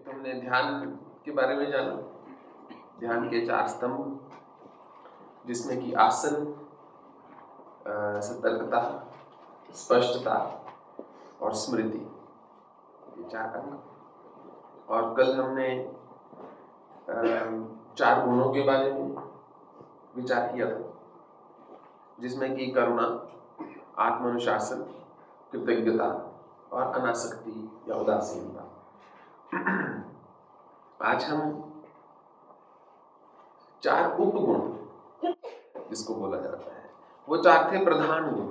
एक हमने ध्यान के बारे में जाना, ध्यान के 4 स्तंभ, जिसमें कि आसन, सतर्कता, स्पष्टता और स्मृति, ये 4 अंग। और कल हमने 4 गुणों के बारे में विचार किया था, जिसमें कि करुणा, आत्मानुशासन, कृतज्ञता और अनासक्ति या उदासीनता। आज हम 4 उपगुण, जिसको बोला जाता है, वो 4 थे प्रधान गुण,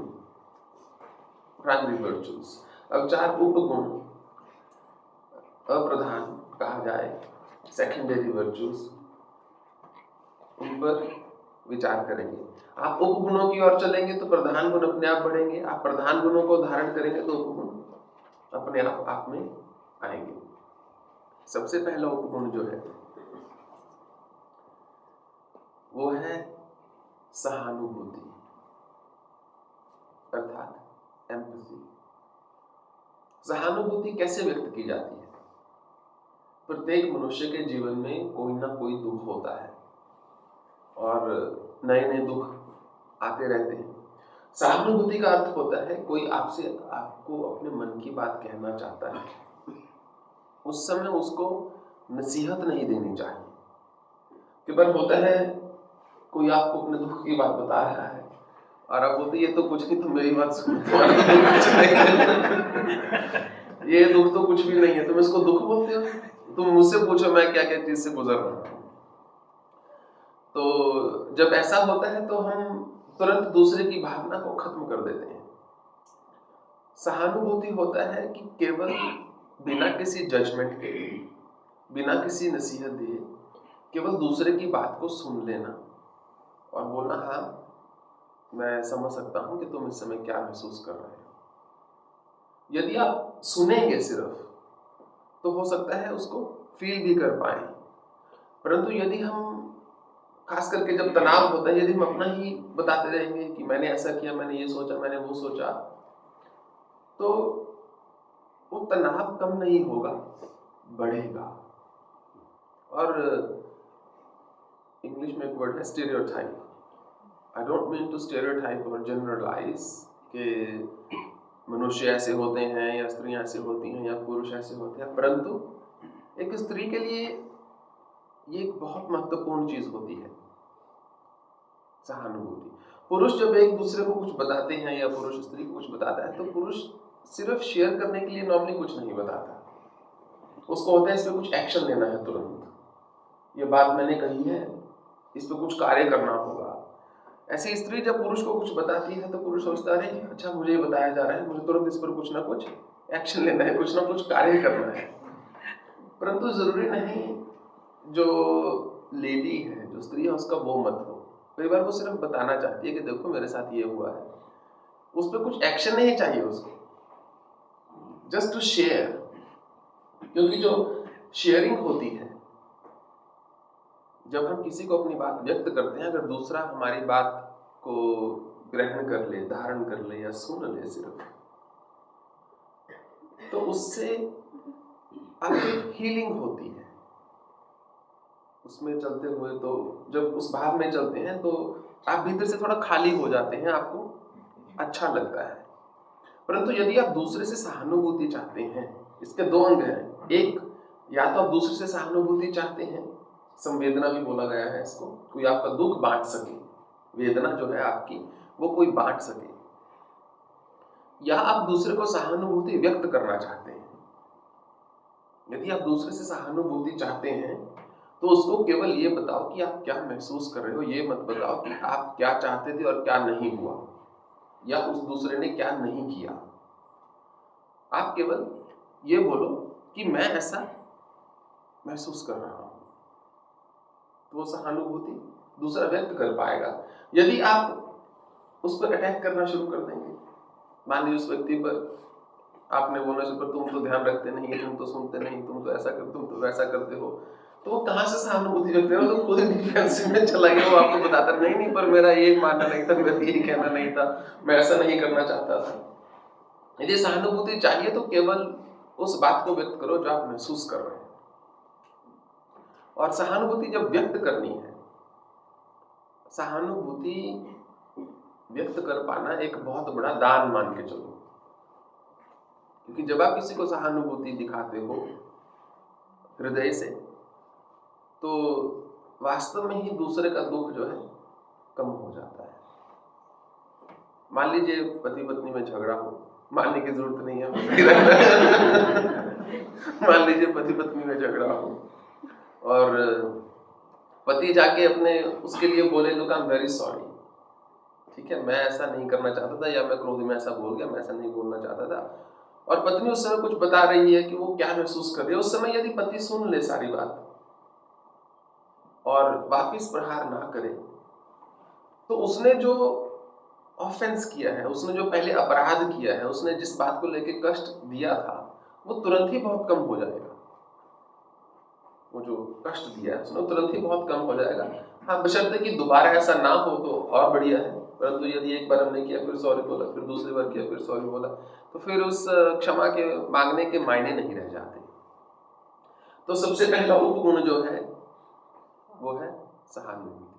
प्राइमरी वर्चुअस। अब 4 उपगुण, अप्रधान कहा जाए, सेकेंडरी वर्चुअस, उन पर विचार करेंगे। आप उपगुणों की ओर चलेंगे तो प्रधान गुण अपने आप बढ़ेंगे, आप प्रधान गुणों को धारण करेंगे तो उपगुण अपने आप में आएंगे। सबसे पहला उपगुण जो है वो है सहानुभूति, अर्थात एम्पैथी। सहानुभूति कैसे व्यक्त की जाती है? प्रत्येक मनुष्य के जीवन में कोई ना कोई दुख होता है और नए नए दुख आते रहते हैं। सहानुभूति का अर्थ होता है कोई आपको अपने मन की बात कहना चाहता है, उस समय उसको नसीहत नहीं देनी चाहिए। कई बार होता है कोई आपको अपने दुख की बात बता रहा है और आप बोलते ये तो कुछ नहीं, तुम मेरी बात सुनो, ये दुख तो कुछ भी नहीं है, तुम इसको दुख बोलते हो, तुम मुझसे पूछो मैं क्या क्या चीज से गुजर रहा हूं। तो जब ऐसा होता है तो हम तुरंत दूसरे की भावना को खत्म कर देते हैं। सहानुभूति होता है कि केवल बिना किसी जजमेंट के, बिना किसी नसीहत दिए, केवल दूसरे की बात को सुन लेना और बोलना हाँ मैं समझ सकता हूं कि तुम इस समय क्या महसूस कर रहे हो। यदि आप सुनेंगे सिर्फ तो हो सकता है उसको फील भी कर पाए, परंतु यदि हम खास करके जब तनाव होता है, यदि हम अपना ही बताते रहेंगे कि मैंने ऐसा किया, मैंने ये सोचा, मैंने वो सोचा, तो वो तनाव कम नहीं होगा, बढ़ेगा। और इंग्लिश में एक वर्ड है stereotype. I don't mean to stereotype और जनरलाइज कि मनुष्य ऐसे होते हैं या स्त्रियां ऐसे होती हैं या पुरुष ऐसे होते हैं, परंतु एक स्त्री के लिए ये एक बहुत महत्वपूर्ण चीज होती है, सहानुभूति। पुरुष जब एक दूसरे को कुछ बताते हैं या पुरुष स्त्री को कुछ बताता है तो पुरुष सिर्फ शेयर करने के लिए नॉर्मली कुछ नहीं बताता, उसको होता है इस पे कुछ एक्शन लेना है तुरंत, ये बात मैंने कही है, इस पे कुछ कार्य करना होगा। ऐसी स्त्री जब पुरुष को कुछ बताती है तो पुरुष सोचता है अच्छा मुझे बताया जा रहा है, मुझे तुरंत इस पर कुछ ना कुछ एक्शन लेना है, कुछ ना कुछ कार्य करना है। परंतु जरूरी नहीं जो लेडी है, जो स्त्री है, उसका वो मत हो। कई बार वो सिर्फ बताना चाहती है कि देखो मेरे साथ ये हुआ है, उस पर कुछ एक्शन नहीं चाहिए उसको, जस्ट टू शेयर। क्योंकि जो शेयरिंग होती है, जब हम किसी को अपनी बात व्यक्त करते हैं, अगर दूसरा हमारी बात को ग्रहण कर ले, धारण कर ले या सुन ले सिर्फ, तो उससे आपकी हीलिंग होती है। उसमें चलते हुए तो जब उस भाव में चलते हैं तो आप भीतर से थोड़ा खाली हो जाते हैं, आपको अच्छा लगता है। परंतु यदि आप दूसरे से सहानुभूति चाहते हैं, इसके 2 अंग हैं। एक, या तो आप दूसरे से सहानुभूति चाहते हैं, संवेदना भी बोला गया है इसको, कोई आपका दुख बांट सके, वेदना जो है आपकी वो कोई बांट सके, या आप दूसरे को सहानुभूति व्यक्त करना चाहते हैं। यदि आप दूसरे से सहानुभूति चाहते हैं तो उसको केवल ये बताओ कि आप क्या महसूस कर रहे हो, ये मत बताओ कि आप क्या चाहते थे और क्या नहीं हुआ, या उस दूसरे ने क्या नहीं किया। आप केवल ये बोलो कि मैं ऐसा महसूस कर रहा हूं, तो वो सहानुभूति दूसरा व्यक्त कर पाएगा। यदि आप उस पर अटैक करना शुरू कर देंगे, मान लीजिए उस व्यक्ति पर आपने बोलना शुरू कर, तुम तो ध्यान रखते नहीं, तुम तो सुनते नहीं, तुम तो ऐसा करते, तुम तो वैसा करते हो, तो वो कहां से सहानुभूति व्यक्त करेगा? तो खुद डिफेंसिव में चला गया, वो आपको बताता नहीं पर मेरा ये मानना नहीं था, मेरा ये कहना नहीं था, मैं ऐसा नहीं करना चाहता था। यदि सहानुभूति चाहिए तो केवल उस बात को व्यक्त करो जो आप महसूस कर रहे हैं। और सहानुभूति जब व्यक्त करनी है, सहानुभूति व्यक्त कर पाना एक बहुत बड़ा दान मान के चलो, क्योंकि जब आप किसी को सहानुभूति दिखाते हो हृदय से, तो वास्तव में ही दूसरे का दुख जो है कम हो जाता है। मान लीजिए पति पत्नी में झगड़ा हो, मानने की जरूरत नहीं है मान लीजिए पति पत्नी में झगड़ा हो और पति जाके अपने उसके लिए बोले, लोग आई एम वेरी सॉरी, ठीक है, मैं ऐसा नहीं करना चाहता था, या मैं क्रोध में ऐसा बोल गया, मैं ऐसा नहीं बोलना चाहता था। और पत्नी उस समय कुछ बता रही है कि वो क्या महसूस कर रही है। उस समय यदि पति सुन ले सारी बात और वापिस प्रहार ना करे, तो उसने जो ऑफेंस किया है, उसने जो पहले अपराध किया है, उसने जिस बात को लेके कष्ट दिया था, वो तुरंत ही बहुत कम हो जाएगा। वो जो कष्ट दिया है उसने तुरंत ही बहुत कम हो जाएगा। हाँ, बशर्ते कि दोबारा ऐसा ना हो तो और बढ़िया है, परंतु यदि एक बार हमने किया, फिर सॉरी बोला, फिर दूसरी बार किया, फिर सॉरी बोला, तो फिर उस क्षमा के मांगने के मायने नहीं रह जाते। तो सबसे पहला उपगुण जो है वो है सहानुभूति।